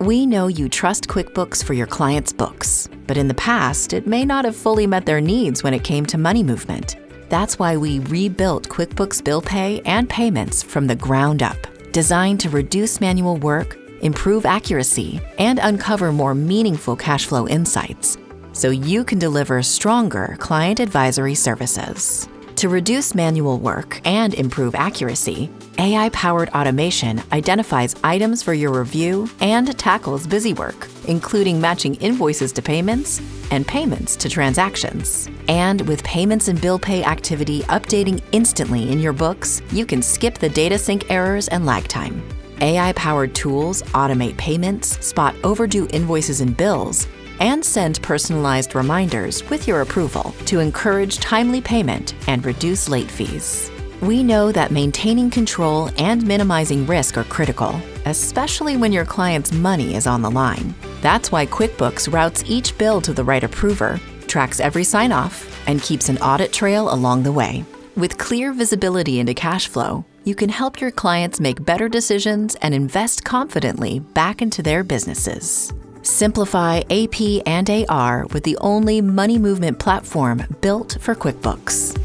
We know you trust QuickBooks for your clients' books, but in the past, it may not have fully met their needs when it came to money movement. That's why we rebuilt QuickBooks Bill Pay and Payments from the ground up, designed to reduce manual work, improve accuracy, and uncover more meaningful cash flow insights, so you can deliver stronger client advisory services. To reduce manual work and improve accuracy, AI-powered automation identifies items for your review and tackles busy work, including matching invoices to payments and payments to transactions. And with payments and bill pay activity updating instantly in your books, you can skip the data sync errors and lag time. AI-powered tools automate payments, spot overdue invoices and bills, and send personalized reminders with your approval to encourage timely payment and reduce late fees. We know that maintaining control and minimizing risk are critical, especially when your client's money is on the line. That's why QuickBooks routes each bill to the right approver, tracks every sign-off, and keeps an audit trail along the way. With clear visibility into cash flow, you can help your clients make better decisions and invest confidently back into their businesses. Simplify AP and AR with the only money movement platform built for QuickBooks.